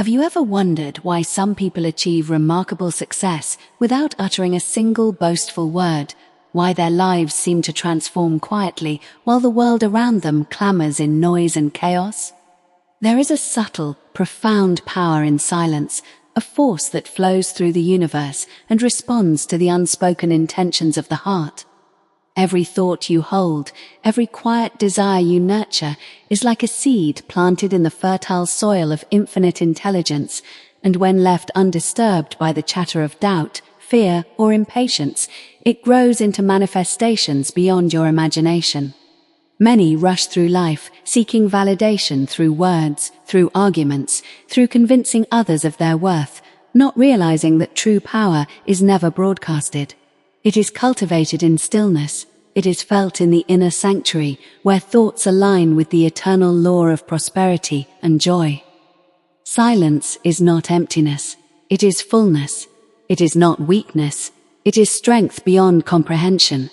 Have you ever wondered why some people achieve remarkable success without uttering a single boastful word? Why their lives seem to transform quietly while the world around them clamors in noise and chaos? There is a subtle, profound power in silence, a force that flows through the universe and responds to the unspoken intentions of the heart. Every thought you hold, every quiet desire you nurture is like a seed planted in the fertile soil of infinite intelligence, and when left undisturbed by the chatter of doubt, fear, or impatience, it grows into manifestations beyond your imagination. Many rush through life, seeking validation through words, through arguments, through convincing others of their worth, not realizing that true power is never broadcasted. It is cultivated in stillness. It is felt in the inner sanctuary, where thoughts align with the eternal law of prosperity and joy. Silence is not emptiness. It is fullness. It is not weakness. It is strength beyond comprehension.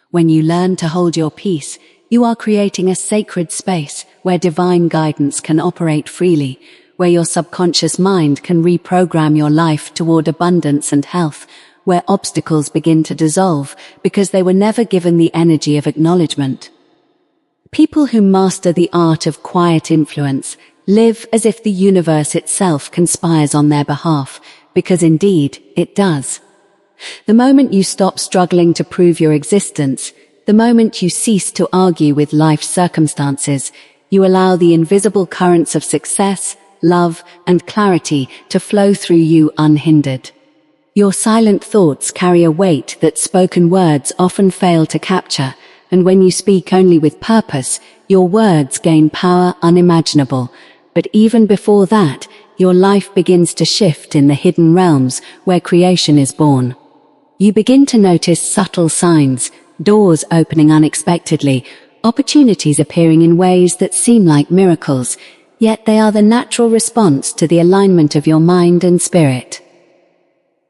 When you learn to hold your peace, you are creating a sacred space where divine guidance can operate freely, where your subconscious mind can reprogram your life toward abundance and health, where obstacles begin to dissolve because they were never given the energy of acknowledgement. People who master the art of quiet influence live as if the universe itself conspires on their behalf, because indeed it does. The moment you stop struggling to prove your existence, the moment you cease to argue with life's circumstances, you allow the invisible currents of success, love, and clarity to flow through you unhindered. Your silent thoughts carry a weight that spoken words often fail to capture, and when you speak only with purpose, your words gain power unimaginable. But even before that, your life begins to shift in the hidden realms where creation is born. You begin to notice subtle signs, doors opening unexpectedly, opportunities appearing in ways that seem like miracles, yet they are the natural response to the alignment of your mind and spirit.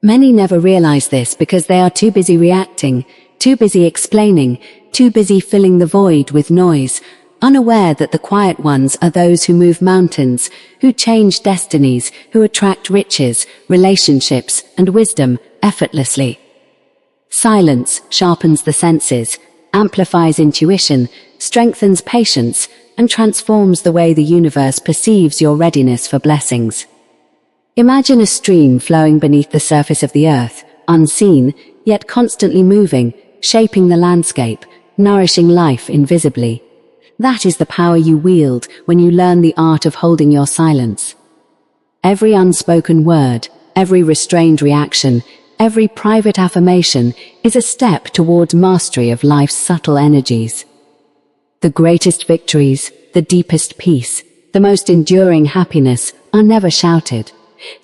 Many never realize this because they are too busy reacting, too busy explaining, too busy filling the void with noise, unaware that the quiet ones are those who move mountains, who change destinies, who attract riches, relationships, and wisdom effortlessly. Silence sharpens the senses, amplifies intuition, strengthens patience, and transforms the way the universe perceives your readiness for blessings. Imagine a stream flowing beneath the surface of the earth, unseen, yet constantly moving, shaping the landscape, nourishing life invisibly. That is the power you wield when you learn the art of holding your silence. Every unspoken word, every restrained reaction, every private affirmation is a step towards mastery of life's subtle energies. The greatest victories, the deepest peace, the most enduring happiness are never shouted.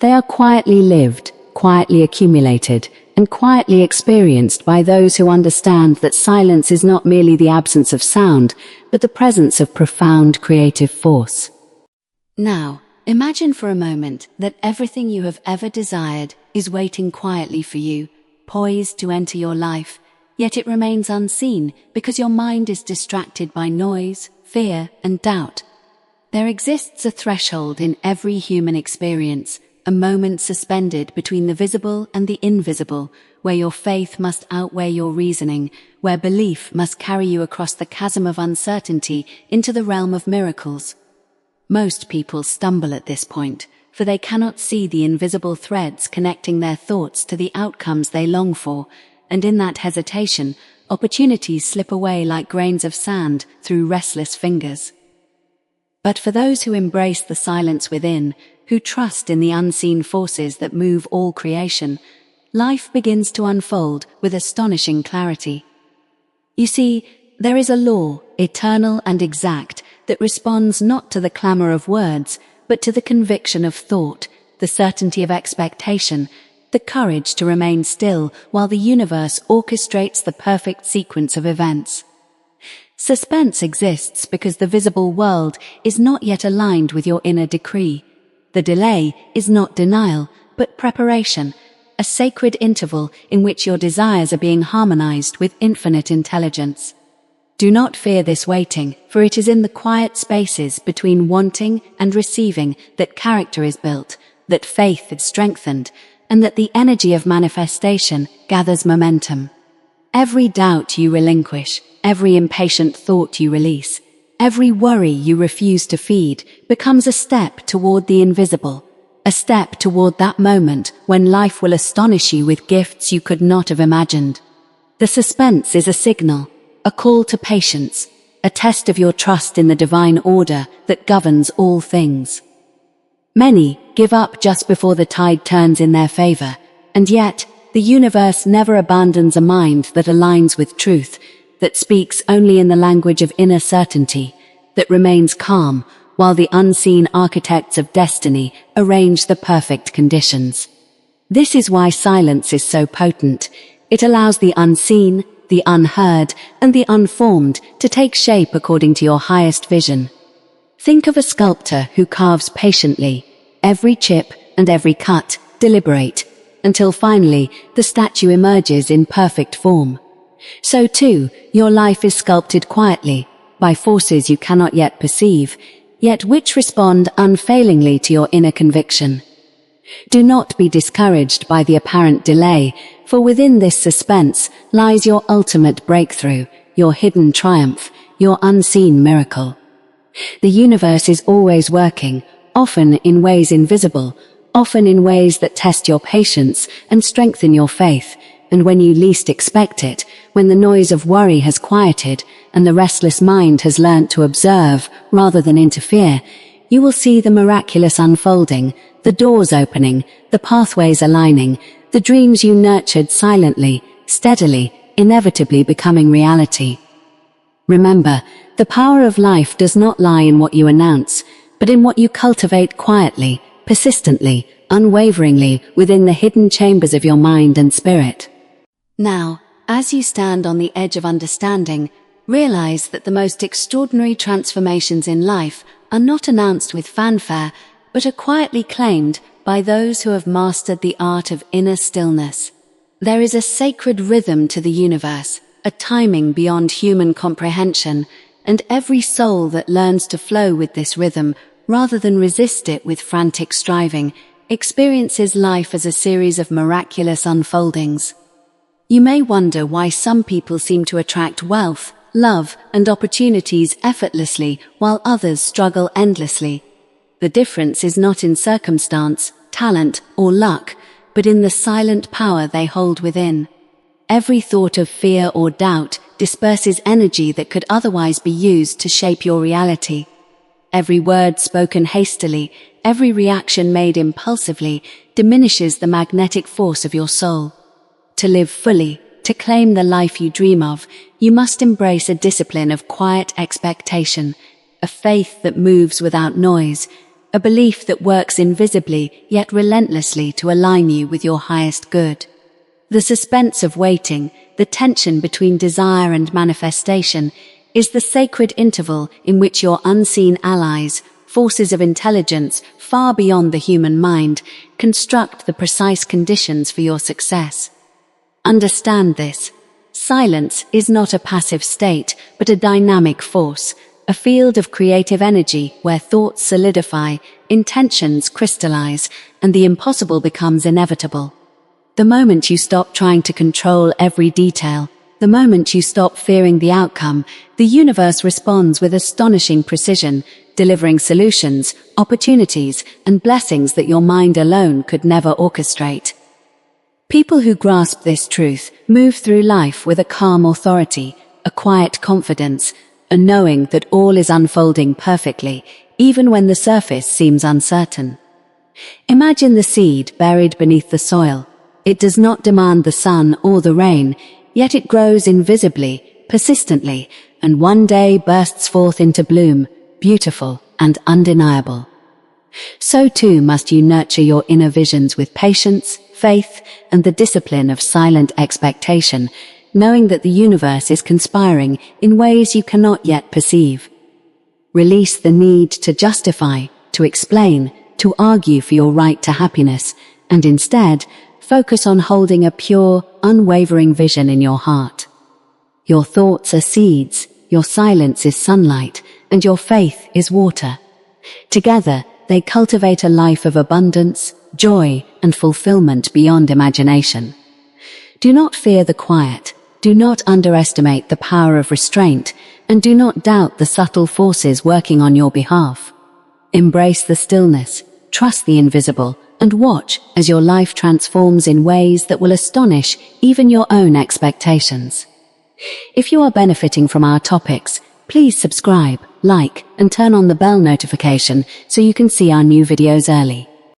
They are quietly lived, quietly accumulated, and quietly experienced by those who understand that silence is not merely the absence of sound, but the presence of profound creative force. Now, imagine for a moment that everything you have ever desired is waiting quietly for you, poised to enter your life, yet it remains unseen because your mind is distracted by noise, fear, and doubt. There exists a threshold in every human experience, a moment suspended between the visible and the invisible, where your faith must outweigh your reasoning, where belief must carry you across the chasm of uncertainty into the realm of miracles. Most people stumble at this point, for they cannot see the invisible threads connecting their thoughts to the outcomes they long for, and in that hesitation, opportunities slip away like grains of sand through restless fingers. But for those who embrace the silence within, who trust in the unseen forces that move all creation, life begins to unfold with astonishing clarity. You see, there is a law, eternal and exact, that responds not to the clamor of words, but to the conviction of thought, the certainty of expectation, the courage to remain still while the universe orchestrates the perfect sequence of events. Suspense exists because the visible world is not yet aligned with your inner decree. The delay is not denial, but preparation, a sacred interval in which your desires are being harmonized with infinite intelligence. Do not fear this waiting, for it is in the quiet spaces between wanting and receiving that character is built, that faith is strengthened, and that the energy of manifestation gathers momentum. Every doubt you relinquish, every impatient thought you release, every worry you refuse to feed becomes a step toward the invisible, a step toward that moment when life will astonish you with gifts you could not have imagined. The suspense is a signal, a call to patience, a test of your trust in the divine order that governs all things. Many give up just before the tide turns in their favor, and yet the universe never abandons a mind that aligns with truth, that speaks only in the language of inner certainty, that remains calm while the unseen architects of destiny arrange the perfect conditions. This is why silence is so potent. It allows the unseen, the unheard, and the unformed to take shape according to your highest vision. Think of a sculptor who carves patiently, every chip and every cut, deliberate, until finally the statue emerges in perfect form. So too, your life is sculpted quietly, by forces you cannot yet perceive, yet which respond unfailingly to your inner conviction. Do not be discouraged by the apparent delay, for within this suspense lies your ultimate breakthrough, your hidden triumph, your unseen miracle. The universe is always working, often in ways invisible, often in ways that test your patience and strengthen your faith, and when you least expect it, when the noise of worry has quieted and the restless mind has learnt to observe rather than interfere, you will see the miraculous unfolding, the doors opening, the pathways aligning, the dreams you nurtured silently, steadily, inevitably becoming reality. Remember, the power of life does not lie in what you announce, but in what you cultivate quietly, persistently, unwaveringly within the hidden chambers of your mind and spirit. Now, as you stand on the edge of understanding, realize that the most extraordinary transformations in life are not announced with fanfare, but are quietly claimed by those who have mastered the art of inner stillness. There is a sacred rhythm to the universe, a timing beyond human comprehension, and every soul that learns to flow with this rhythm, rather than resist it with frantic striving, experiences life as a series of miraculous unfoldings. You may wonder why some people seem to attract wealth, love, and opportunities effortlessly, while others struggle endlessly. The difference is not in circumstance, talent, or luck, but in the silent power they hold within. Every thought of fear or doubt disperses energy that could otherwise be used to shape your reality. Every word spoken hastily, every reaction made impulsively, diminishes the magnetic force of your soul. To live fully, to claim the life you dream of, you must embrace a discipline of quiet expectation, a faith that moves without noise, a belief that works invisibly yet relentlessly to align you with your highest good. The suspense of waiting, the tension between desire and manifestation, is the sacred interval in which your unseen allies, forces of intelligence far beyond the human mind, construct the precise conditions for your success. Understand this. Silence is not a passive state, but a dynamic force, a field of creative energy where thoughts solidify, intentions crystallize, and the impossible becomes inevitable. The moment you stop trying to control every detail, the moment you stop fearing the outcome, the universe responds with astonishing precision, delivering solutions, opportunities, and blessings that your mind alone could never orchestrate. People who grasp this truth move through life with a calm authority, a quiet confidence, a knowing that all is unfolding perfectly, even when the surface seems uncertain. Imagine the seed buried beneath the soil. It does not demand the sun or the rain, yet it grows invisibly, persistently, and one day bursts forth into bloom, beautiful and undeniable. So too must you nurture your inner visions with patience, faith, and the discipline of silent expectation, knowing that the universe is conspiring in ways you cannot yet perceive. Release the need to justify, to explain, to argue for your right to happiness, and instead, focus on holding a pure, unwavering vision in your heart. Your thoughts are seeds, your silence is sunlight, and your faith is water. Together, they cultivate a life of abundance, joy, and fulfillment beyond imagination. Do not fear the quiet, do not underestimate the power of restraint, and do not doubt the subtle forces working on your behalf. Embrace the stillness, trust the invisible, and watch as your life transforms in ways that will astonish even your own expectations. If you are benefiting from our topics, please subscribe, like, and turn on the bell notification so you can see our new videos early.